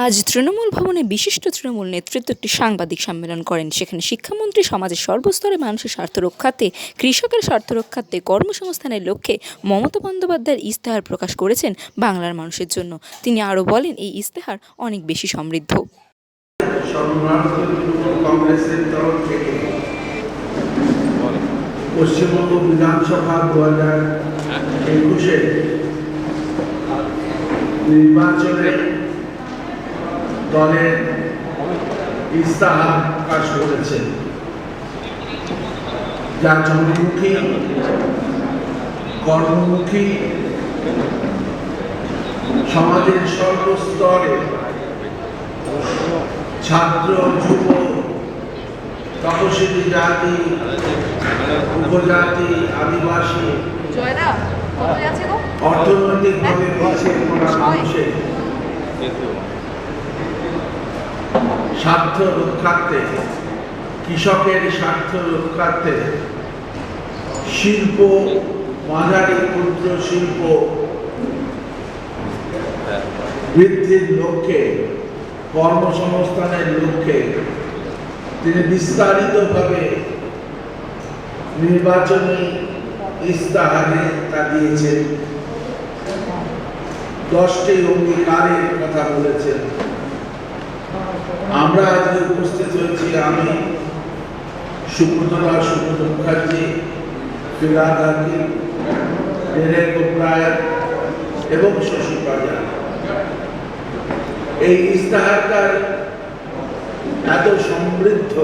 আজ তৃণমূল ভবনে বিশিষ্ট তৃণমূল নেতৃত্ব একটি সাংবাদিক সম্মেলন করেন। সেখানে শিক্ষামন্ত্রী সমাজের সর্বস্তরে মানুষের স্বার্থ রক্ষার্থে, কৃষকের স্বার্থ রক্ষার্থে, কর্মসংস্থানের লক্ষ্যে মমতা বন্দ্যোপাধ্যায়ের ইস্তেহার প্রকাশ করেছেন বাংলার মানুষের জন্য। তিনি আরও বলেন, এই ইস্তেহার অনেক বেশি সমৃদ্ধ। কংগ্রেসের তরফ থেকে পশ্চিমবঙ্গ বিধানসভা 2021 নির্বাচনে দলের ইস্তেহার প্রকাশ করেছে, যা জনমুখী, কর্মমুখী, সমাজের সর্বস্তরে ছাত্র, যুব, তপশিলি জাতি, উপজাতি, আদিবাসী, অর্থনৈতিকভাবে পিছিয়ে পড়া মানুষের স্বার্থ রক্ষার্থে, কৃষকের স্বার্থ রক্ষার্থে, শিল্প, মাঝারি ক্ষুদ্র শিল্প বৃদ্ধির লক্ষ্যে, কর্মসংস্থানের লক্ষ্যে তিনি বিস্তারিতভাবে নির্বাচনী ইস্তেহারে তা দিয়েছেন। 10টি অঙ্গীকারের কথা বলেছেন। আমরা আজকে উপস্থিত হয়েছি, আমি সুব্রত মুখার্জি, ফিরাদ হাকিম, ডেরেক ওব্রায়েন এবং শশী পাজা। এই ইস্তেহারটার এত সমৃদ্ধ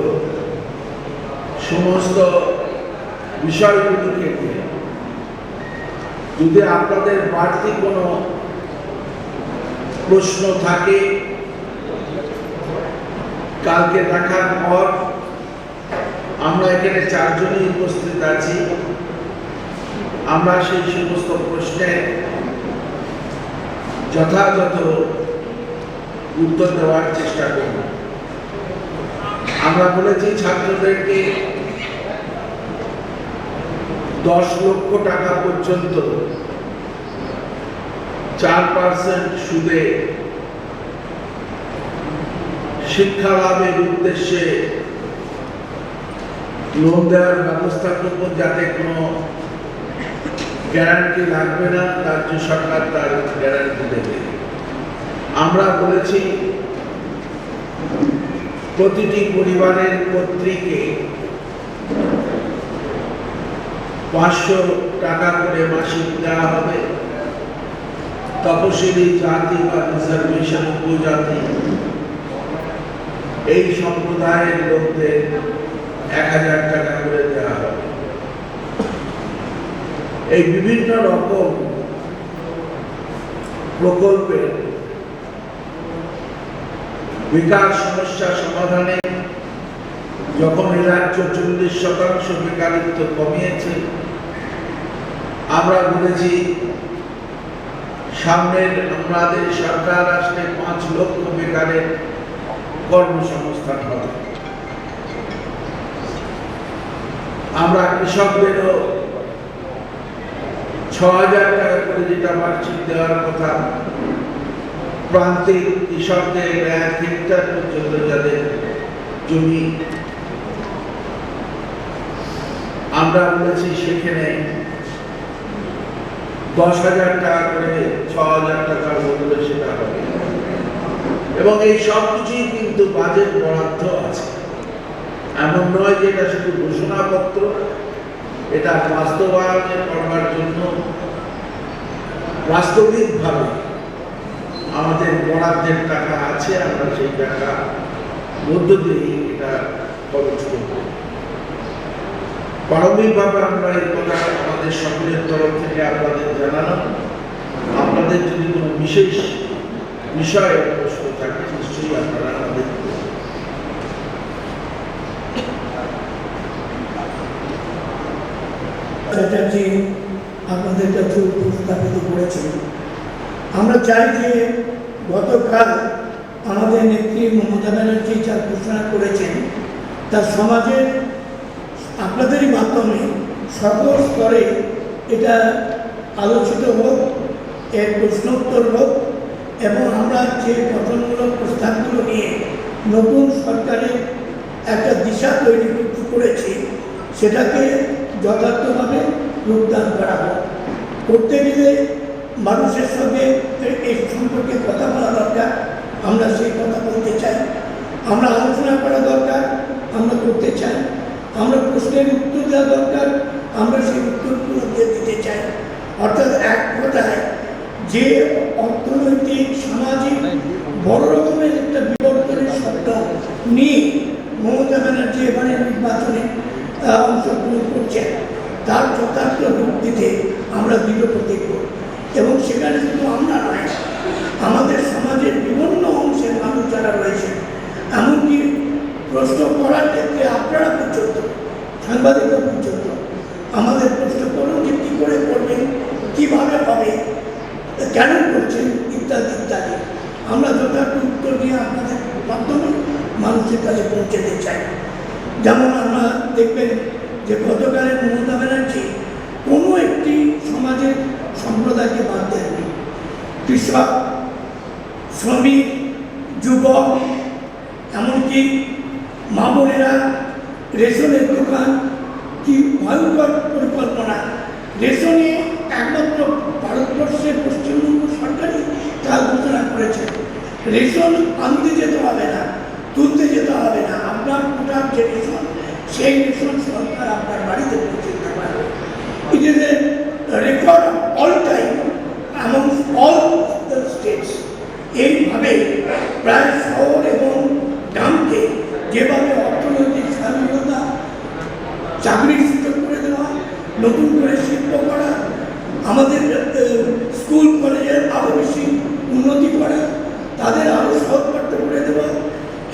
সমস্ত বিষয়গুলিকে নিয়ে যদি আপনাদের বাড়তি কোনো প্রশ্ন থাকে, কালকে দেখার পর আমরা এখানে 4 জনই উপস্থিত আছি। আমরা সেই সমস্ত প্রশ্নের যথাযথ উত্তর দেওয়ার চেষ্টা করব। আমরা বলেছি ছাত্রদেরকে 10 লক্ষ টাকা পর্যন্ত 4% সুদে শিক্ষা লাভের উদ্দেশ্যে লোন দেওয়ার ব্যবস্থা করব, যাতে কোনো গ্যারান্টি লাগবে না, রাজ্য সরকার তার গ্যারান্টি দেবে। আমরা বলেছি প্রতিটি পরিবারের কর্তৃকে 500 টাকা করে মাসিক দেওয়া হবে। তপশিলি জাতি বা রিজার্ভেশন উপজাতি এই সম্প্রদায়ের লোকদের 1000 টাকা করে দেওয়া হবে। এই বিভিন্ন রকম প্রকল্পের বেকার সমস্যা সমাধানে, যখন এই রাজ্য 40% বেকারিত্ব কমিয়েছে, আমরা বলেছি সামনের আমাদের সরকার আসলে 5 লক্ষ বেকারের কর্মসংস্থান হবে। আমরা কৃষকদেরও 6000 টাকা করে যেটা বার্ষিক দেওয়ার কথা, প্রান্তিক কৃষকদের 1 হেক্টর পর্যন্ত যাদের জমি, আমরা বলেছি সেখানে 10,000 টাকা করে, 6,000 টাকার বদলে সেটা হবে। এবং এই সব কিছুই কিন্তু বাজেট বরাদ্দ আছে। এমন নয় যে এটা শুধু ঘোষণাপত্র, এটা বাস্তবায়নে করবার জন্য বাস্তবিকভাবে আমাদের বরাদ্দের টাকা আছে। আমরা সেই টাকা মধ্য দিয়ে এটা খরচ করব। প্রারম্ভিকভাবে আমরা এই কথা আমাদের সকলের তরফ থেকে আপনাদের জানালাম। আপনাদের যদি কোনো বিশেষ বিষয়ে প্রশ্ন থাকে, নিশ্চয়ই আপনারা আমাদের চ্যাটার্জি আপনাদের কাছে উপস্থাপিত করেছেন। আমরা চাই যে গতকাল আমাদের নেত্রী মমতা ব্যানার্জি যা ঘোষণা করেছেন, তা সমাজের আপনাদেরই মাধ্যমে সর্বস্তরে এটা আলোচিত হোক, এর প্রশ্নোত্তর হোক, এবং আমরা যে গঠনমূলক নতুন সরকারের একটা দিশা তৈরি করেছি, সেটাকে যথার্থভাবে রূপদান করা হয়। করতে গেলে মানুষের সঙ্গে এই সম্পর্কে কথা বলা দরকার, আমরা সেই কথা বলতে চাই। আমরা আলোচনা করা দরকার, আমরা করতে চাই। আমরা প্রশ্নের উত্তর দেওয়া দরকার, আমরা সেই উত্তরগুলো দিতে চাই। অর্থাৎ এক কথায় যে অর্থনৈতিক সামাজিক বড় রকমের একটা বিবর্তনের স্বপ্ন নিয়ে মমতা ব্যানার্জি এবারে নির্বাচনে অংশগ্রহণ করছেন, তার যথার্থ রূপ দিতে আমরা দৃঢ় প্রতিজ্ঞ। এবং সেখানে শুধু আমরা নয়, আমাদের সমাজের বিভিন্ন অংশের মানুষ যারা রয়েছেন, এমনকি প্রশ্ন করার ক্ষেত্রে আপনারা পর্যন্ত, সাংবাদিকরা পর্যন্ত আমাদের প্রশ্ন করুন যে কী করে করবেন, কীভাবে হবে, কেন করছেন, ইত্যাদি ইত্যাদি। আমরা যথার্থ উত্তর দিয়ে আপনাদের মাধ্যমে মানুষের কাছে পৌঁছে দিতে চাই। যেমন আমরা দেখবেন যে গতকালের মমতা ব্যানার্জি কোনো একটি সমাজের সম্প্রদায়কে বাদ দেননি। কৃষক, শ্রমিক, যুবক, এমনকি মা বোনেরা, রেশনের দোকান, কি ভয়ঙ্কর পরিকল্পনা। রেশনে একমাত্র ভারতবর্ষের পশ্চিমবঙ্গ সরকারই তা ঘোষণা করেছে, রেশন আনতে যেতে হবে না, তুলতে যেতে হবে না, আপনার কোটার যে রেশন, সেই রেশন সরকার আপনার বাড়িতে পৌঁছে দিতে পারবে। It is a record of all time amongst all the states. এইভাবে প্রায় শহর এবং গ্রামকে যেভাবে অর্থনৈতিক স্বাধীনতা, চাকরির সুযোগ করে দেওয়া, নতুন করে শিল্প করা, আমাদের স্কুল কলেজের আরও বেশি উন্নতি করা, তাদের আরও সহজপাঠ্য করে দেওয়া,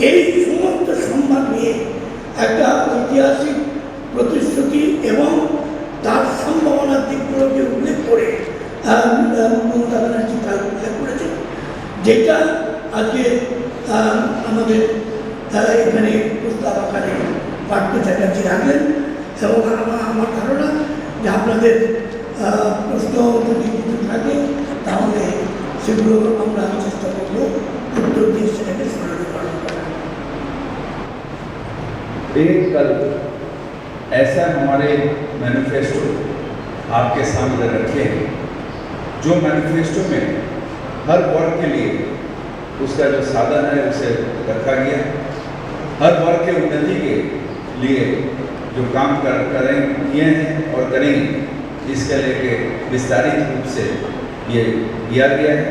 এই সমস্ত সম্মান নিয়ে একটা ঐতিহাসিক প্রতিশ্রুতি এবং তার সম্ভাবনার দিকগুলোকে উল্লেখ করে মমতা ব্যানার্জি তার উল্লেখ করেছেন, যেটা আজকে আমাদের এখানে প্রস্তাব আকারে পার্থ চ্যাটার্জি রাখলেন। এবং আমার ধারণা যে আপনাদের প্রশ্ন যদি কিছু থাকে তাহলে সেগুলো আমরা চেষ্টা করব উত্তর দিয়ে সেটাকে সরলীকরণ করা। एक कल ऐसा हमारे मैनिफेस्टो आपके सामने रखे, जो मैनिफेस्टो में हर वर्ग के लिए उसका जो साधन है उसे रखा गया। हर वर्ग के उन्नति के लिए जो काम किए हैं और करेंगे, इसके लेके विस्तारित रूप से ये किया गया है।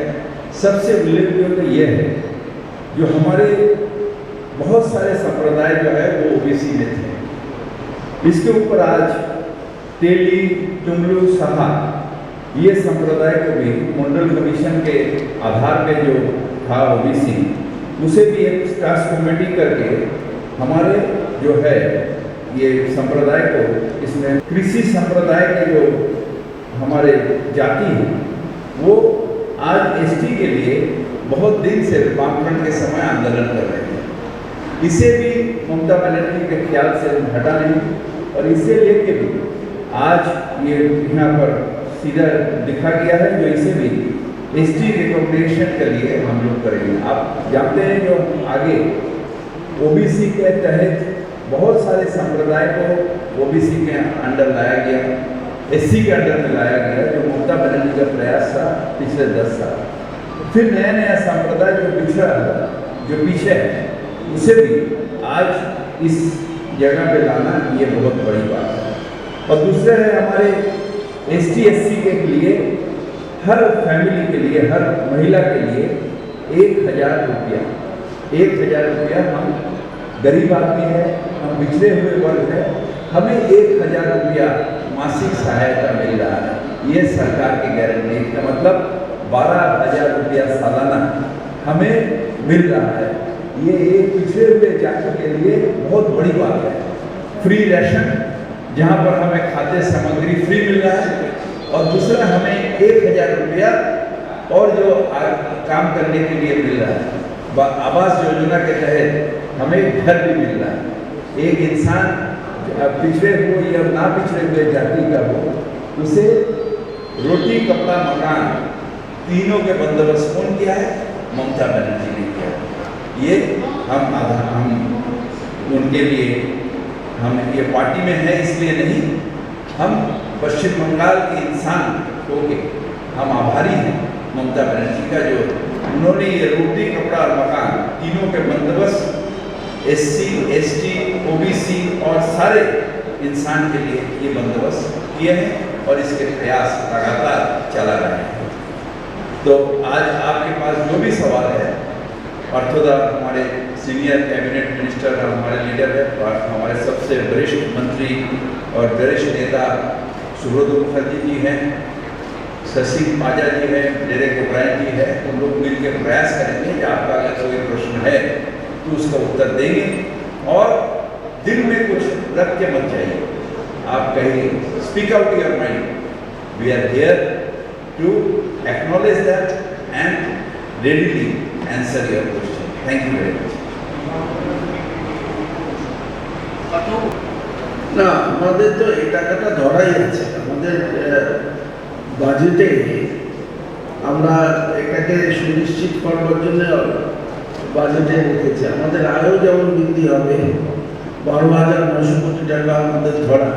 सबसे उल्लेखनीय ये है जो हमारे बहुत सारे संप्रदाय जो है वो ओबीसी में थे, इसके ऊपर आज तेली, टुमलू, साहा ये संप्रदाय को भी मंडल कमीशन के आधार पे जो था ओबीसी, उसे भी एक टास्क कमेटी करके हमारे जो है ये संप्रदाय को, इसमें कृषि संप्रदाय के जो हमारे जाति हैं वो आज एसटी के लिए बहुत दिन से वामफ्रंट के समय आंदोलन कर रहे हैं। इसे भी ममता बनर्जी के ख्याल से हटा नहीं, और इसे लेके भी आज ये यहाँ पर सीधा दिखा गया है, जो इसे भी एसटी रिकॉग्निशन के लिए हम लोग करेंगे। आप जानते हैं जो आगे ओबीसी के तहत बहुत सारे संप्रदाय को ओबीसी के अंडर लाया गया, एससी के अंडर में लाया गया, जो ममता बनर्जी का प्रयास था पिछले 10 साल। फिर नया नया संप्रदाय जो पिछड़ा है, जो पीछे है, उसे भी आज इस जगह पे लाना ये बहुत बड़ी बात है। और दूसरा है हमारे एसटी एससी के लिए, हर फैमिली के लिए, हर महिला के लिए 1000 रुपया, 1000 रुपया। हम गरीब आदमी है, हम पिछड़े हुए वर्ग है, हमें 1000 रुपया मासिक सहायता मिल रहा है। ये सरकार की गारंटी का मतलब 12,000 रुपया सालाना हमें मिल रहा है। ये एक पिछड़े हुए जाति के लिए बहुत बड़ी बात है। फ्री राशन, जहाँ पर हमें खाद्य सामग्री फ्री मिल रहा है, और दूसरा हमें 1000 रुपया और जो काम करने के लिए मिल रहा है। आवास योजना के तहत हमें घर भी मिल रहा है। एक इंसान पिछड़े हो या ना पिछड़े हुए जाति का हो, उसे रोटी, कपड़ा, मकान तीनों के बंदोबस्त कौन किया है? ममता बनर्जी ने किया। ये हम उनके लिए, हम ये पार्टी में है इसलिए नहीं, हम पश्चिम बंगाल के इंसान होके हम आभारी हैं ममता बनर्जी का, जो उन्होंने ये रोटी कपड़ा और मकान तीनों के बंदोबस्त SC, ST, OBC और सारे इंसान के लिए ये बंदोबस्त किए हैं और इसके प्रयास लगातार चला रहे हैं। तो आज आपके पास जो भी सवाल है, पार्थोदा हमारे सीनियर कैबिनेट मिनिस्टर हमारे लीडर है, और हमारे सबसे वरिष्ठ मंत्री और वरिष्ठ नेता सुब्रत मुखर्जी जी हैं, शशि पाजा जी है, डेरेक ओब्रायन जी है, हम लोग मिलकर प्रयास करेंगे कि आपका अगर कोई प्रश्न है तो उसका उत्तर देंगे, और दिल में कुछ रख के मत जाइए, आप कहिए, speak out your mind, we are here to acknowledge that and readily answer your question. Thank you very much. না, আমাদের তো এই টাকাটা ধরাই আছে আমাদের বাজেটে। আমরা এটাকে সুনিশ্চিত করবার জন্য বাজেটে রেখেছি। আমাদের আয়ও যেমন বৃদ্ধি হবে, 12,900 কোটি টাকা আমাদের ধরা।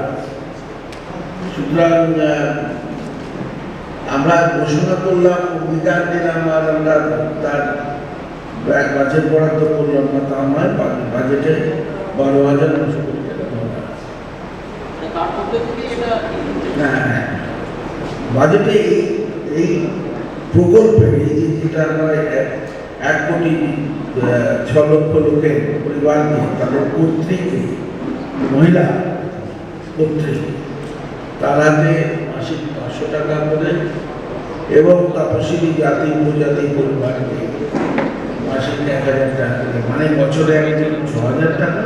সুতরাং আমরা ঘোষণা করলাম, অঙ্গীকার দিলাম, আর আমরা তার বাজেট বরাদ্দ করলাম না তা নয়, বাজেটে 12,900 কোটি টাকা ধরা আছে। হ্যাঁ, বাজেটে এই প্রকল্পে এই যেটা আমরা 1,06,00,000 লোকের পরিবারকে, তাদের কর্তৃকে, মহিলা কর্তৃক তার হাতে মাসিক 500 টাকা করে, এবং তপশিলি জাতি উপজাতি পরিবারকে মাসিক 1,000 টাকা করে, মানে বছরে 6,000 টাকা,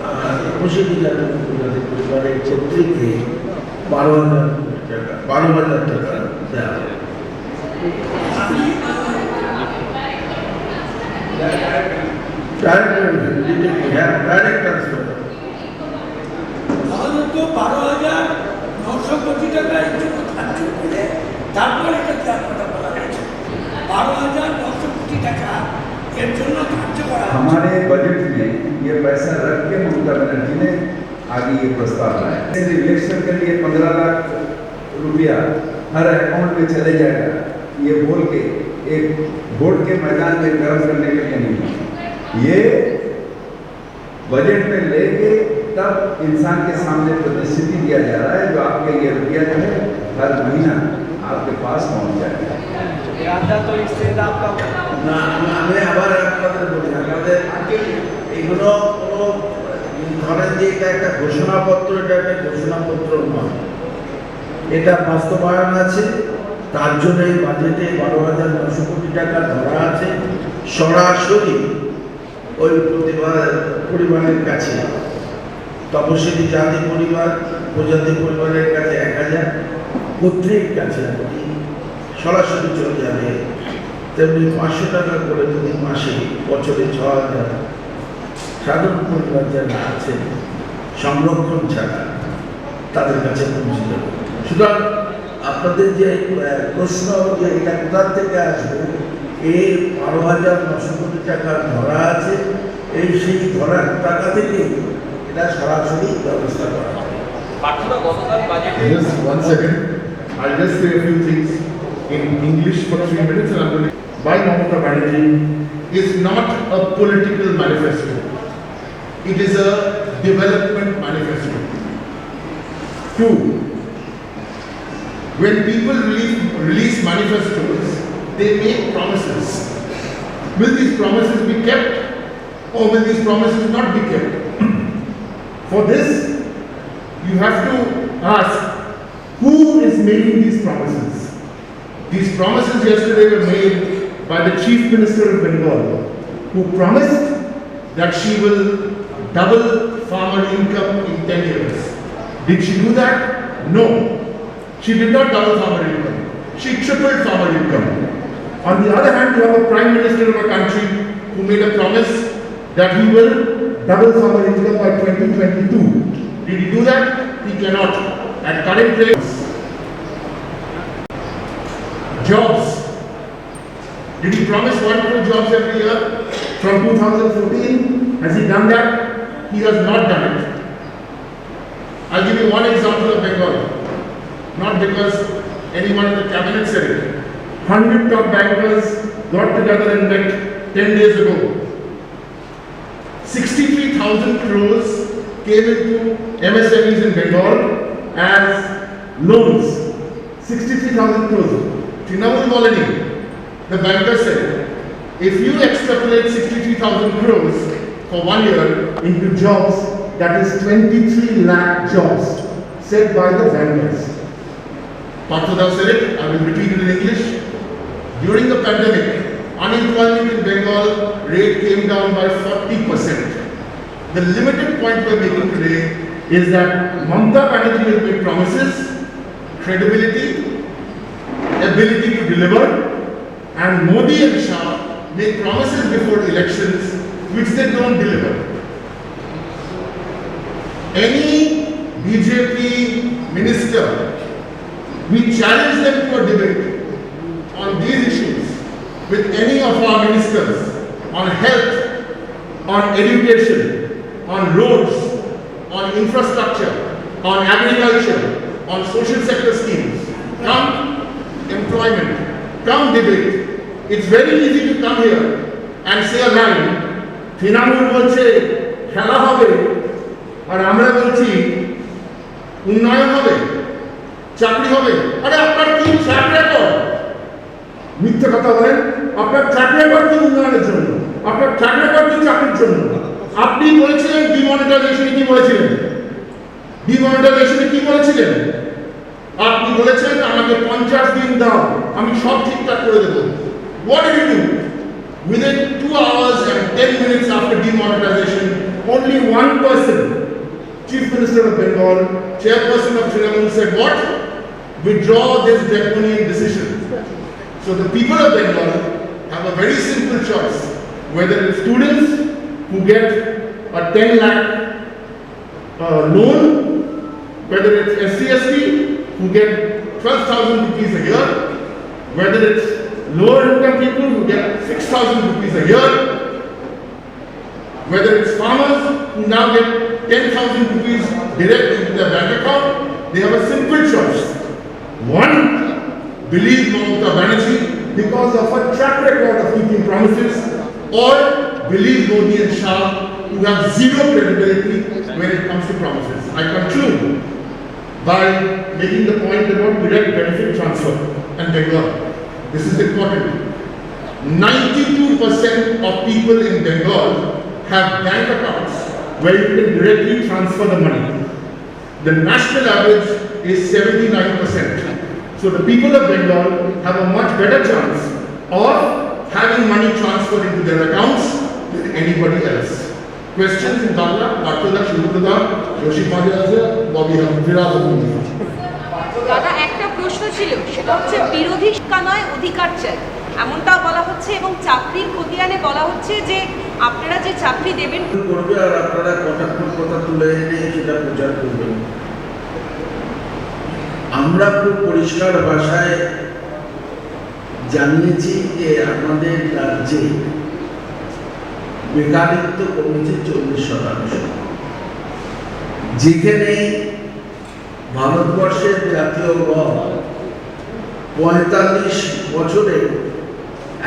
আর তপশিলি জাতি উপজাতি পরিবারের কর্তৃকে 12,000 টাকা, 12,000 টাকা দেওয়া হবে। Direct transfer. আমাদের তো 12,900 কোটি টাকা এর জন্য ধার্য করে তারপর এটা দেওয়ার কথা বলা হয়েছে। 12,900 কোটি টাকা এর জন্য ধার্য করা হয়েছে। हमारे बजट में ये पैसा रख के ममता बनर्जी ने आगे ये प्रस्ताव लाया। इलेक्शन के लिए 15 लाख रुपया हर अकाउंट में चले जाएगा, ये बोल के एक वोट के मैदान में गर्म करने के लिए नहीं, ये बजट में लेके तब इंसान के सामने प्रतिश्रुति दिया जा रहा है, जो आपके ये रुपया जो है हर महीना आपके पास पहुंच जाएगा। না, আমি আবার আপনাদের বলি, আমাদের এগুলো কোনো ধরেন যে এটা একটা ঘোষণাপত্র, এটা একটা ঘোষণাপত্র নয়, এটা বাস্তবায়ন আছে। তার জন্য এই বাজেটে 12,900 কোটি টাকা ধরা আছে সরাসরি ওই পরিবারের কাছে, তপশিলি জাতি পরিবার, উপজাতি পরিবারের কাছে 1,000, কর্তৃক কাছে সরাসরি চলে যাবে। তেমনি 500 টাকা করে যদি মাসে, বছরে 6,000 সাধারণ পরিবার যারা আছে সংরক্ষণ ছাড়া তাদের কাছে পৌঁছে যাবে। সুতরাং আপনাদের যে প্রশ্ন যে এটা কোথা থেকে আসবে, এই 12,900 কোটি টাকা ধরা আছে, এই সেই ধরার টাকা থেকে এটা সরাসরি ব্যবস্থা করা হবে। Just 1 second. I'll just say a few things in English for 3 minutes, and I'm going to. By Mamata Banerjee is not a political manifesto. It is a development manifesto. 2. When people release manifestos, they make promises. Will these promises be kept, or will these promises not be kept? For this, you have to ask, who is making these promises? These promises yesterday were made by the Chief Minister of Bengal, who promised that she will double farmer income in 10 years. Did she do that? No. She did not double farmer income. She tripled farmer income. On the other hand, you have a Prime Minister of a country who made a promise that he will double farmer income by 2022. Did he do that? He cannot. At current rates, jobs. Did he promise 1 crore jobs every year? From 2014, has he done that? He has not done it. I'll give you one example of Bengal. Not because anyone in the cabinet said it. 100 top bankers got together and met 10 days ago. 63,000 crores came into MSMEs in Bengal as loans. 63,000 crores. Trinamool Molani, the banker said, if you extrapolate 63,000 crores for 1 year into jobs, that is 23 lakh jobs, said by the bankers. Parthodar said it, I will repeat it in English. During the pandemic, unemployment in Bengal rate came down by 40%. The limited point we are making today is that Mamata Banerjee has made promises, credibility, ability to deliver, and Modi and Shah make promises before elections which they don't deliver. Any BJP minister, we challenge them to a debate on these issues with any of our ministers on health, on education, on roads, on infrastructure, on agriculture, on social sector schemes. Come employment, come debate. It's very easy to come here and say a line, Trinamool বলছে খেলা হবে আর আমরা বলছি উন্নয়ন হবে চাকরি হবে আরে আপনার কি ট্র্যাক রেকর্ড মিথ্যে কথা বলেন আপনার ট্র্যাক রেকর্ড কি উন্নয়নের জন্য আপনার ট্র্যাক রেকর্ড কি চাকরির জন্য আপনি বলেছিলেন ডিমনিটাইজেশনে কি বলেছিলেন ডিমনিটাইজেশনে কি বলেছিলেন আপনি বলেছেন আমাকে 50 দিন দাও আমি সব ঠিকঠাক করে দেব what did you do within 2 hours and 10 minutes after demonetization only one person Chief Minister of Bengal, Chairperson of Trinamool said what? Withdraw this draconian decision. So the people of Bengal have a very simple choice. Whether it's students who get a 10 lakh loan, whether it's SC/ST who get 12,000 rupees a year, whether it's lower income people who get 6,000 rupees a year, whether it's farmers who now get 10,000 rupees direct into their bank account, they have a simple choice. One, believe Mamata Banerjee because of her track record of keeping promises, or believe Modi and Shah who have zero credibility when it comes to promises. I conclude by making the point about direct benefit transfer and Bengal. This is important. 92% of people in Bengal have bank accounts where you can directly transfer the money. The national average is 79%. So the people of Bengal have a much better chance of having money transferred into their accounts than anybody else. Questions in Bangla? Parthodar, Shubhodar, Yoshi Pandya, Bobby Viraz. দাদা একটা প্রশ্ন ছিল সেটা হচ্ছে বিরোধী শিক্ষা নয় অধিকার চাই এমনটাও বলা হচ্ছে এবং চাকরির খতিয়ানে বলা হচ্ছে যে আপনারা যে চাকরি দেবেন করবে আর আপনারা কটাক্ষণ কথা তুলে এনে সেটা প্রচার করবেন আমরা খুব পরিষ্কার ভাষায় জানিয়েছি যে আমাদের রাজ্যে বেকারত্ব কমেছে 40%, যেখানে ভারতবর্ষের জাতীয় গড় 45 বছরে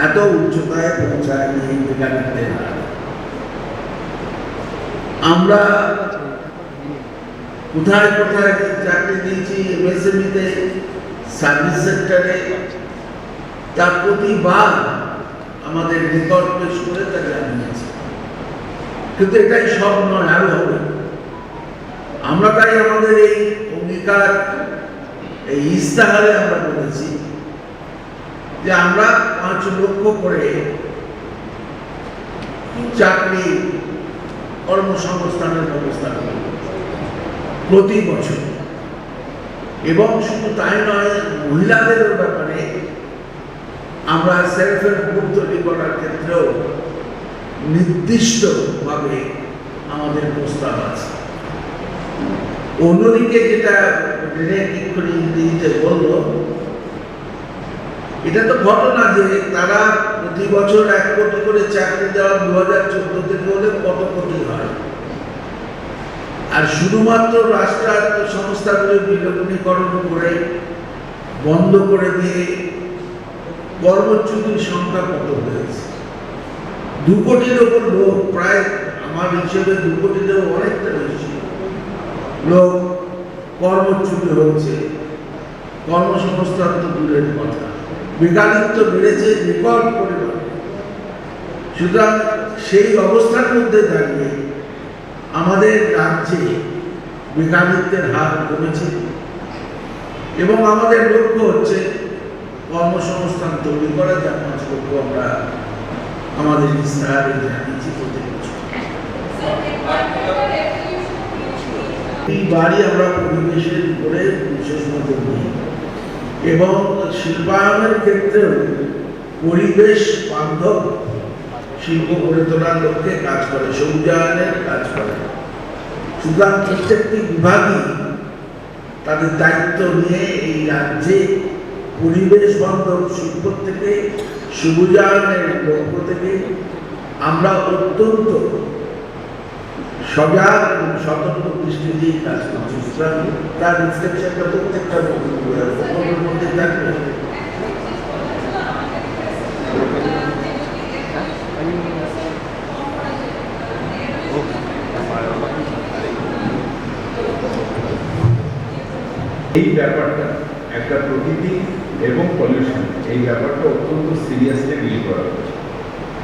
এত উচ্চতায় পৌঁছায়নি বেকারত্বের হার। আমরা কোথায় কোথায় চাকরি দিয়েছি এমএসএমইতে, সার্ভিস সেক্টরে, তার প্রতিবার আমাদের রেকর্ড পেশ করে তা জানিয়েছে। কিন্তু এটাই সব নয়, আরো হবে। আমরা তাই আমাদের এই অঙ্গীকার, এই ইস্তাহারে আমরা বলেছি যে আমরা 5 লক্ষ করে চাকরি কর্মসংস্থানের ব্যবস্থা করব প্রতি বছর, এবং শুধু তাই নয়, মহিলাদের ব্যাপারে আমরা সেলফ হেল্প গ্রুপ তৈরি করার ক্ষেত্রেও নির্দিষ্টভাবে আমাদের প্রস্তাব আছে। অন্যদিকে যেটা ইংরেজিতে বলল, এটা তো ঘটনা যে তারা প্রতি বছর 1 কোটি করে চাকরি দেওয়া 2014 থেকে হলে কত কোটি হয়? আর শুধুমাত্র রাষ্ট্রায়ত্ত সংস্থাগুলো বিলগ্নীকরণ করে বন্ধ করে দিয়ে কর্মচ্যুতির সংখ্যা কত হয়েছে? 2 কোটির ওপর লোক, প্রায় আমার হিসেবে 2 কোটিরও অনেকটা বেশি লোক কর্মচ্যুতি হচ্ছে। কর্মসংস্থান তো দূরের কথা, বেকারিত্ব বেড়েছে রেকর্ড পরিমাণ। সুতরাং সেই অবস্থার মধ্যে দাঁড়িয়ে আমাদের রাজ্যে বেকারিত্বের হার কমেছে এবং আমাদের লক্ষ্য হচ্ছে কর্মসংস্থান তৈরি করা, যা 5 লক্ষ আমরা আমাদের ইস্তাহারে জানিয়েছি প্রতি বছর। এই বাড়ি আমরা পরিবেশের উপরে বিশেষ নজর দিই এবং শিল্পায়নের ক্ষেত্রেও পরিবেশ বান্ধব শিল্প গড়ে তোলার লক্ষ্যে কাজ করে, সবুজায়নের কাজ করে। সুতরাং প্রত্যেকটি বিভাগই তাদের দায়িত্ব নিয়ে এই রাজ্যে পরিবেশ বান্ধব শিল্প থেকে সবুজায়নের লক্ষ্য থেকে আমরা অত্যন্ত সজাগ এবং সতর্ক দৃষ্টি দিয়ে কাজ করছি। সুতরাং তার রিফ্লেকশনটা প্রত্যেকটা প্রকল্পের মধ্যে থাকবে। এই ব্যাপারটা একটা প্রকৃতি এবং পলিউশন, এই ব্যাপারটা অত্যন্ত সিরিয়াসলি ডিল করা হচ্ছে।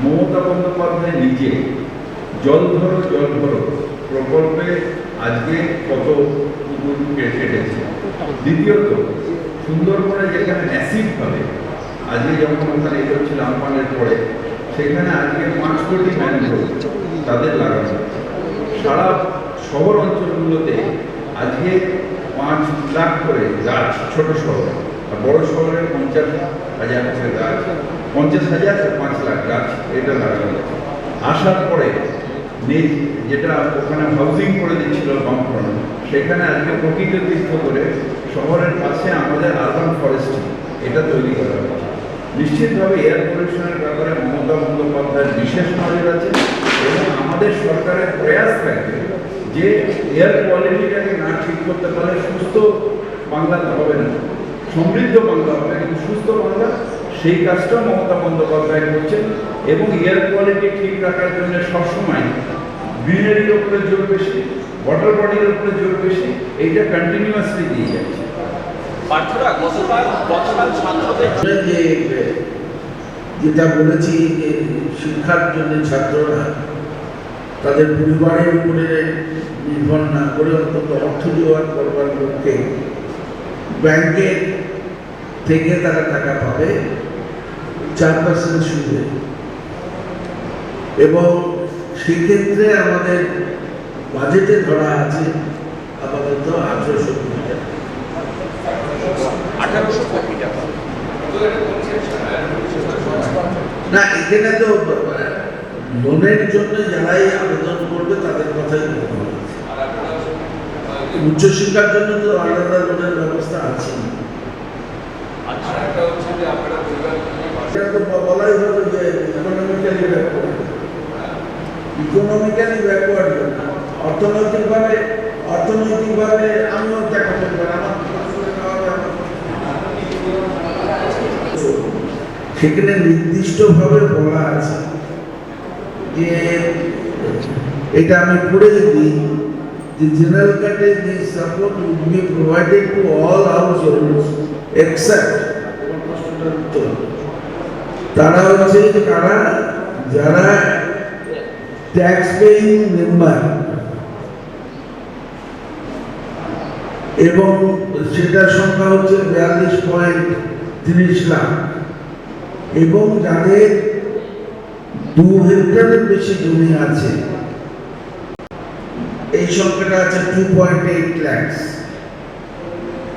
মমতা বন্দ্যোপাধ্যায় নিজে জল ধরো প্রকল্পে আজকে কত পুকুর কেটেছে। দ্বিতীয়ত সুন্দরবনে যেখানে ম্যাসিভভাবে আজকে যেমন ওখানে এটা হচ্ছে রামপালের পরে, সেখানে আজকে 5 কোটি ম্যানগ্রোভ তাদের লাগানো হচ্ছে। সারা শহর অঞ্চলগুলোতে আজকে 5 লাখ করে গাছ, ছোট শহর আর বড় শহরে 50,000 করে গাছ, 50,000 আর 5 লাখ গাছ এটা লাগানো হচ্ছে। আসার পরে যেটা ওখানে হাউজিং করে দিচ্ছিল বামফ্রন্ট, সেখানে আজকে প্রকৃত তীর্থ করে শহরের পাশে আমাদের আরবান ফরেস্ট এটা তৈরি করা হচ্ছে। নিশ্চিতভাবে এয়ার পলিউশনের ব্যাপারে মমতা বন্দ্যোপাধ্যায়ের বিশেষ নজর আছে এবং আমাদের সরকারের প্রয়াস থাকবে যে এয়ার কোয়ালিটিটাকে না ঠিক করতে পারলে সুস্থ বাংলা হবে না, সমৃদ্ধ বাংলা হবে, কিন্তু সুস্থ বাংলা সেই কাজটা মমতা বন্দ্যোপাধ্যায় করছেন এবং এয়ার কোয়ালিটি ঠিক রাখার জন্য সবসময় গ্রিনারির উপরে জোর বেশি, ওয়াটার বডির উপরে জোর বেশি, এইটা কন্টিনিউয়াসলি দিয়ে যাচ্ছে। যেটা বলেছি যে শিক্ষার জন্য ছাত্ররা তাদের পরিবারের উপরে নির্ভর না করে অন্তত অর্থ জোগাড় করবার লক্ষ্যে ব্যাংকের থেকে তারা টাকা পাবে 4% সুদে, এবং সেক্ষেত্রে আমাদের বাজেটে ধরা আছে আপাতত 1800 কোটি টাকা। 1800 কোটি টাকা না, এখানে তো লোনের জন্য যারাই আবেদন করবে তাদের কথাই বলতে হবে। উচ্চশিক্ষার জন্য তো আলাদা লোনের ব্যবস্থা আছে। এটা তো বলাই হলো যে ইকোনমিক্যালি ব্যাকওয়ার্ড, অর্থনৈতিকভাবে আমিও দেখা করবো, আমার সেখানে নির্দিষ্টভাবে বলা আছে যে এটা আমি পড়ে দিই যে general category support would be provided to all householders except, তারা হচ্ছে যারা ট্যাক্স পেইং মেম্বার এবং সেটার সংখ্যা হচ্ছে 42.30 লাখ এবং যাদের 2 হেক্টরের বেশি জমি আছে, এই সংখ্যাটা আছে 2.8 লাখ।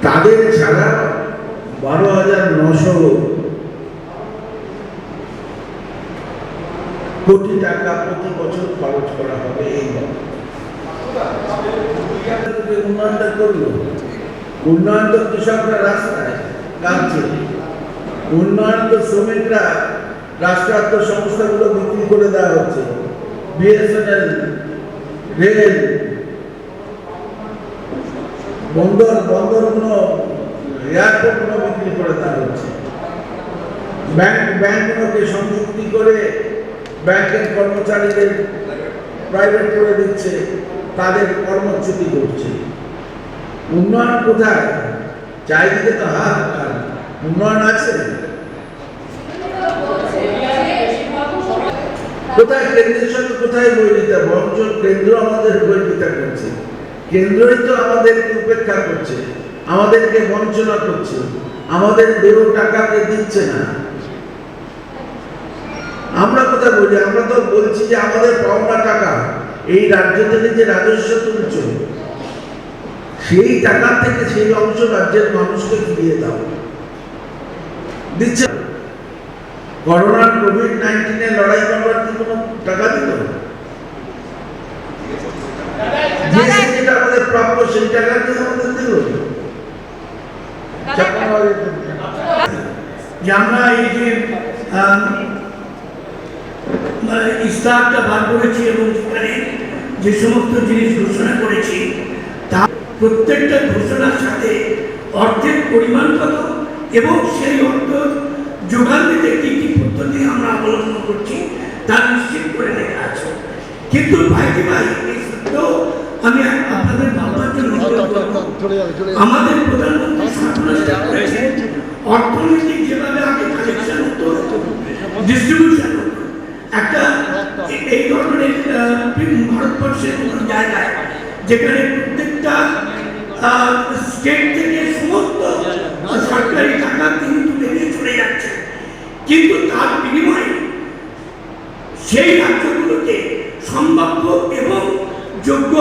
তাদের ছাড়া 12,900 কোটি টাকা প্রতি বছর খরচ করা হবে। এই উন্নয়নটা করলো, উন্নয়ন তো কৃষকরা রাস্তায় কাঁদছে, উন্নয়ন তো শ্রমিকরা রাষ্ট্রায়ত্ত সংস্থাগুলো বিক্রি করে দেওয়া হচ্ছে, বিএসএনএল, রেল, বন্দরগুলো, এয়ারপোর্টগুলো বিক্রি করে দেওয়া হচ্ছে, ব্যাংকগুলোকে সংযুক্তি করে ব্যাংকের কর্মচারীদের প্রাইভেট করে দিচ্ছে, তাদের কর্মচ্যুতি করছে। উন্নয়ন কোথায়? চারিদিকে তো হাত, উন্নয়ন আছে কোথায়? কেন্দ্রের সঙ্গে কোথায় বৈরিতা? বরঞ্চ কেন্দ্র আমাদের বৈরিতা করছে, কেন্দ্রই তো আমাদেরকে উপেক্ষা করছে, আমাদেরকে বঞ্চনা করছে, আমাদের দেহ টাকাকে দিচ্ছে না। আমরা কোথায় বলি? আমরা তো বলছি যে আমাদের পাওনা টাকা, এই রাজ্য থেকে যে রাজস্ব তুলছ সেই টাকা থেকে সেই অংশ রাজ্যের মানুষকে ফিরিয়ে দাও, দিচ্ছে। করোনার কোভিড-19 লড়াই করবার কি কোনো টাকা দিল? যেটা আমাদের প্রাপ্য সেই টাকা দিয়ে আমাদের দিল। যে আমরা এই যে ইস্তাহারটা বার করেছি এবং সেখানে যে সমস্ত জিনিস ঘোষণা করেছি তা প্রত্যেকটা ঘোষণার সাথে অর্থের পরিমাণ কত এবং সেই অর্থ যোগান দিতে কি কি পদ্ধতি আমরা অবলম্বন করছি তা নিশ্চিত করে লেখা আছে। কিন্তু ভাইকে ভাই এই সত্য আমি আপনাদের ভাববার জন্য আমাদের প্রধানমন্ত্রী স্বপ্নটা করেছেন অর্থনৈতিক যেভাবে আগে কালেকশন হতো, ডিস্ট্রিবিউশন হতো, একটা এই ধরনের ভারতবর্ষের কোনো জায়গায় যেখানে প্রত্যেকটা স্টেট থেকে সমস্ত সরকারি টাকা তিনি তুলে নিয়ে চলে যাচ্ছেন, কিন্তু তার বিনিময়ে সেই রাজ্যগুলোকে সম্ভাব্য এবং যোগ্য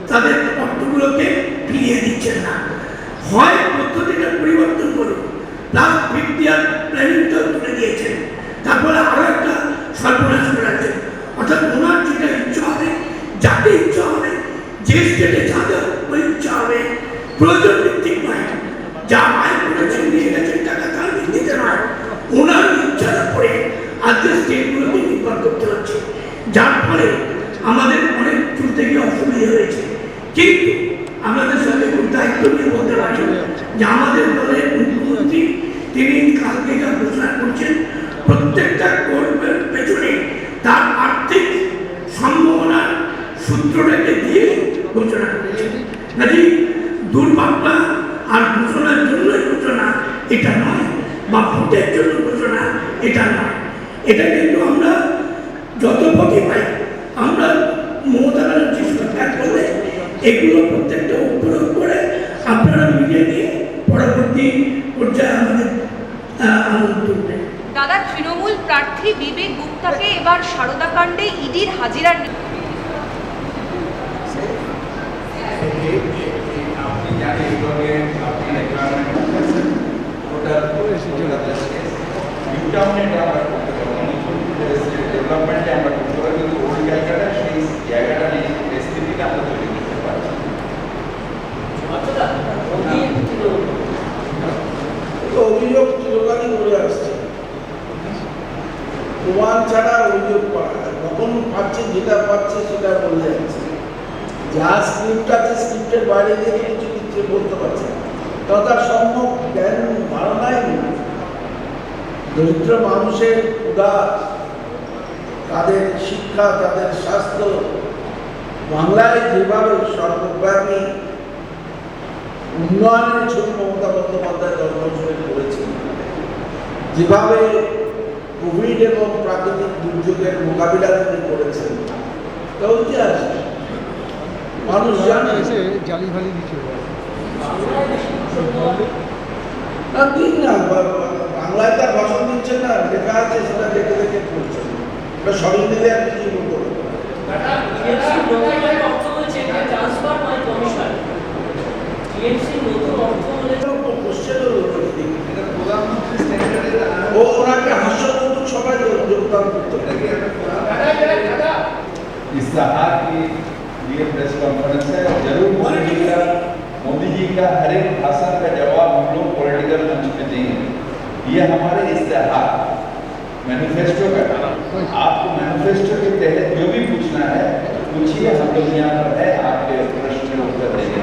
তাদের অর্থগুলোকে ফিরিয়ে দিচ্ছেন না। হয় পদ্ধতিটা পরিবর্তন করুন, প্লাস 5 ইয়ার প্ল্যানিংটাও তুলে দিয়েছেন, তারপরে আরো একটা সর্বনাশ করাচ্ছেন। অর্থাৎ ওনার যেটা ইচ্ছা হবে, যাতে ইচ্ছা হবে, যে স্টেটে যাদের ইচ্ছা হবে, প্রয়োজন ভিত্তিক নয়, যা আয় করেছেন নিয়ে গেছেন টাকা তার ভিত্তিতে নয়, ওনার ইচ্ছার উপরে আজকে স্টেটগুলোকে নির্ভর করতে হচ্ছে, যার ফলে আমাদের অনেক চলতে গিয়ে অসুবিধা হয়েছে। কিন্তু আমাদের সাথে দায়িত্ব নিয়ে বলতে পারি যে আমাদের দলের মুখ্যমন্ত্রী তিনি কালকে যা ঘোষণা করছেন প্রত্যেকটা কর্মের পেছনে তার আর্থিক সম্ভাবনার সূত্রটাকে দিয়ে ঘোষণা করেছেন। কাজে দুর্ভাবনা আর ঘোষণার জন্য ঘোষণা এটা নয়, বা ভোটের জন্য ঘোষণা এটা নয়। এটা কিন্তু আমরা যত ভোটই পাই, আমরা মমতা ব্যানার্জি সরকার করলে এগুলো প্রত্যেকটা উপলব্ধ করে আপনারা মিলিয়ে দিয়ে পরবর্তী পর্যায়ে আমাদের আনন্দ তুলবেন। দাদা, তৃণমূল প্রার্থী বিবেক গুপ্তাকে এবার সারদা কাণ্ডে ইডির হাজিরার আপনি জানেন আপনি নিউটাউনে আমরা করতে পারবো, ডেভেলপমেন্টে আমরা করতে পারবো, কিন্তু ওই জায়গাটা সেই জায়গাটা স্থিতিটা আমরা তৈরি করতে পারছি। অভিযোগ চিরকালই করে আসছে, প্রমাণ ছাড়া অভিযোগ কখন পাচ্ছে, যেটা পাচ্ছে সেটা বলে যাচ্ছে। যা স্ক্রিপ্ট আছে স্ক্রিপ্টের বাইরে দিয়ে কিছু কিছু বলতে পারছে না, তথা সম্যক জ্ঞান ধারণাই নেই। দরিদ্র মানুষের ক্ষুধা, তাদের শিক্ষা, তাদের স্বাস্থ্য, বাংলায় যেভাবে সর্বব্যাপী উন্নয়নের ছবি মমতা বন্দ্যোপাধ্যায় দর্শনে করেছেন, যেভাবে কোভিড এবং প্রাকৃতিক দুর্যোগের মোকাবিলা তিনি করেছেন, তা ইতিহাস মানুষ জানে। না দিন না, বাংলায় তার ভাষণ দিচ্ছেন না, লেখা আছে সেটা দেখে দেখে পড়ছেন, এটা সবই মিলে আর কিছু বলতে হবে। ও ওনাকে হাস্যকৌতুক সবাই যোগদান করতে इस्तेहार की ये प्रेस कॉन्फ्रेंस है, जरूर मोदी जी का हर एक भाषण का जवाब हम लोग पॉलिटिकल मंच पे देंगे। ये हमारे इस्तेहार मैनिफेस्टो का, आपको मैनिफेस्टो के तहत जो भी पूछना है पूछिए, हम लोग यहाँ पर है आपके प्रश्न में उत्तर देंगे।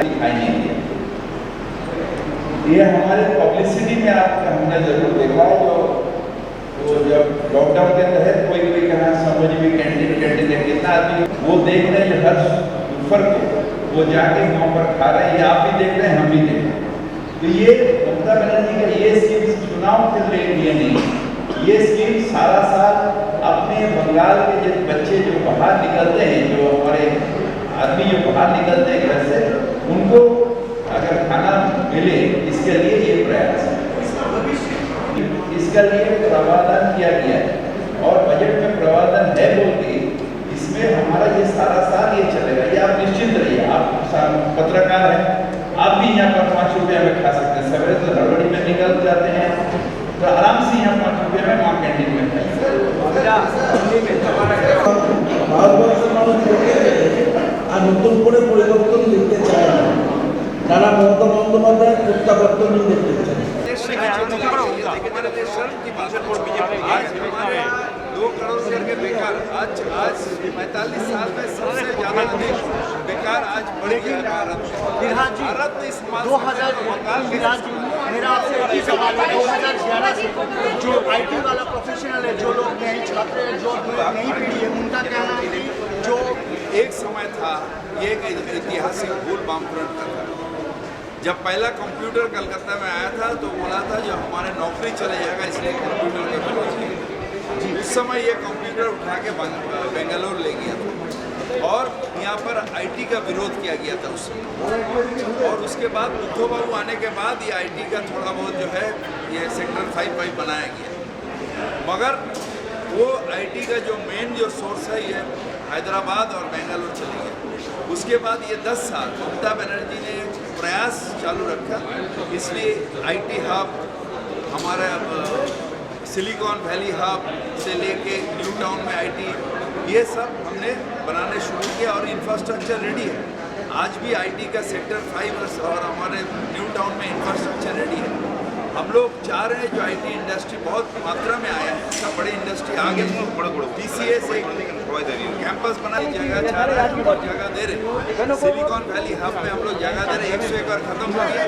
दिखाई नहीं दिया। ये हमारे पब्लिसिटी में हमने जरूर देखा है, जो जब लॉकडाउन के तहत कोई कहा समझ में कैंटीन है, कितना आदमी वो देख रहे हैं हर ऊपर को, वो जाके गाँव पर खा रहे हैं, ये आप भी देख रहे हैं, हम भी देख रहे हैं। तो ये ममता बनर्जी का ये स्कीम चुनाव के लिए नहीं, ये स्कीम सारा साल अपने बंगाल के जो बच्चे जो बाहर निकलते हैं, जो हमारे आदमी जो बाहर निकलते हैं घर से, उनको अगर खाना मिले, इसके लिए ये प्रयास है। इसके लिए प्रावधान किया गया है और बजट में प्रावधान है बोल के इसमें हमारा ये सारा साल ये चलेगा। ये आप निश्चिंत रहिए, आप पत्रकार हैं, आप भी यहाँ पर 5 रुपया में खा सकते हैं। सवेरे तो हड़बड़ी में निकल जाते हैं तो आराम से यहाँ 5 रुपया में वहाँ कैंटीन में खाइए। ভারতবর্ষের মানুষ দেখে আর নতুন করে পরিবর্তন দেখতে চায় না, তারা মমতা বন্দ্যোপাধ্যায়ের প্রত্যাবর্তনই দেখতে চায়। आज हमारे 2 करोड़ करके बेकार, आज 45 साल में सबसे ज्यादा देश बेकार आज बढ़ गया भारत में इस 2000 मेरा आपसे एक ही सवाल है, 2011 से जो IT वाला प्रोफेशनल है, जो लोग नए छात्र हैं, जो नई पीढ़ी है, उनका कहना है कि जो एक समय था, ये एक ऐतिहासिक भूल वामफ्रंट का था। जब पहला कंप्यूटर कलकत्ता में आया था तो बोला था जो हमारे नौकरी चले जाएगा, इसलिए कंप्यूटर का विरोध किया। उस समय ये कंप्यूटर उठा के बेंगलोर ले गया था और यहाँ पर IT का विरोध किया गया था उस समय। और उसके बाद बुद्धो बाबू आने के बाद ये IT का थोड़ा बहुत जो है ये सेक्टर 5 बनाया गया, मगर वो IT का जो मेन जो सोर्स है ये हैदराबाद और बेंगलोर चले गए। उसके बाद ये 10 साल ममता बनर्जी ने प्रयास चालू रखा, इसलिए IT हब, हमारा सिलिकॉन वैली हब से लेके न्यू टाउन में IT, ये सब हमने बनाने शुरू किया और इंफ्रास्ट्रक्चर रेडी है। आज भी IT का सेक्टर 5 और हमारे न्यू टाउन में इंफ्रास्ट्रक्चर रेडी है। हम लोग चाह रहे हैं जो IT इंडस्ट्री बहुत मात्रा में आया है, सब बड़े इंडस्ट्री आगे DCA से कैंपस बनाने जगह चाह रहे हैं, बहुत जगह दे रहे हैं। सिलिकॉन वैली हब में हम लोग जगह दे रहे हैं, 100 एकड़ खत्म हो गया,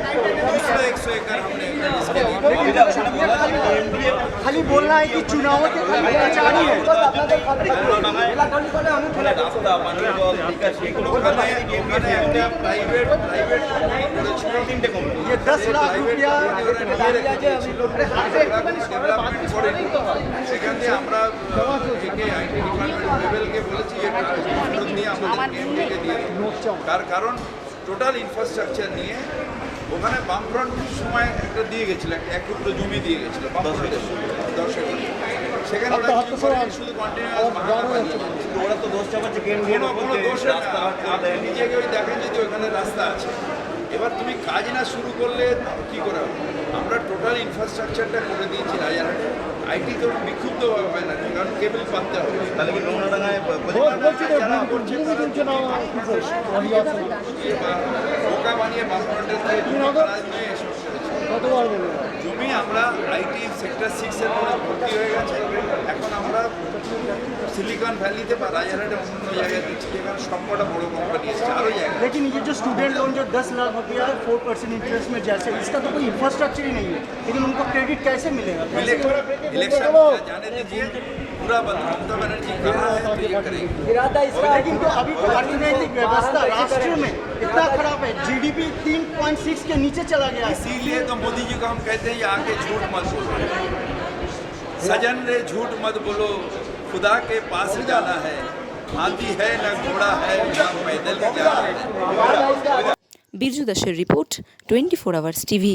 दूसरा 100 एकड़ हमने इसके लिए खाली बोलना है कि चुनावों के खाली प्रचारी है। ये 10 लाख रुपया সেখানে আমরা থেকে IT ডিপার্টমেন্ট লেভেলকে বলেছি যে অনুরোধ নিয়ে আমাদের কেন্দ্রকে দিয়ে তার কারণ টোটাল ইনফ্রাস্ট্রাকচার নিয়ে ওখানে বামফ্রন্ট সময় একটা দিয়ে গেছিল, একটা 1 টুকরো জমি দিয়ে গেছিল 10 একর, সেখানে ওরা কি করে শুধু কন্টিনিউয়াস বাগান বানিয়ে ওরা তো দোষ চাপাচ্ছে কোনো দোষ আপনি নিজে গিয়ে দেখেন যদি ওখানে রাস্তা আছে। এবার তুমি কাজ না শুরু করলে কি করে হবে? আমরা টোটাল ইনফ্রাস্ট্রাকচারটা করে দিয়েছি রাজারহাটে। IT তো বিক্ষুব্ধ হবে না, কারণ কেবল পাততে হবে। তাহলে কি নোংরাডাঙ্গায় বোকা বানিয়ে বামফ্রন্টের জমি আমরা IT সেক্টর 6 এর পরে ভর্তি হয়ে গেছে। এখন আমরা सिलिकॉन वैली थे राजारहाटे অন্য জায়গায় দিচ্ছি, যেখানে সবকটা বড় কোম্পানি আছে আরও জায়গায়। लेकिन ये जो स्टूडेंट लोन जो 10 लाख रुपया 4% इंटरेस्ट में जैसे, इसका तो कोई इंफ्रास्ट्रक्चर ही नहीं है, लेकिन उनको क्रेडिट कैसे मिलेगा? इलेक्शन जाने दीजिए, पूरा ममता बनर्जी कहा है तो ये करेंगे। लेकिन तो अभी तो अर्थनैतिक व्यवस्था राष्ट्र में इतना खराब है, GDP 3.6 के नीचे चला गया है। इसीलिए तो मोदी जी को हम कहते हैं ये आके झूठ मत बोलो, सजन रे झूठ मत बोलो, खुदा के पास जाना है, हाथी है न घोड़ा है न पैदल जाना है। বিরজু দাসের রিপোর্ট 24 আওয়ার্স টিভি।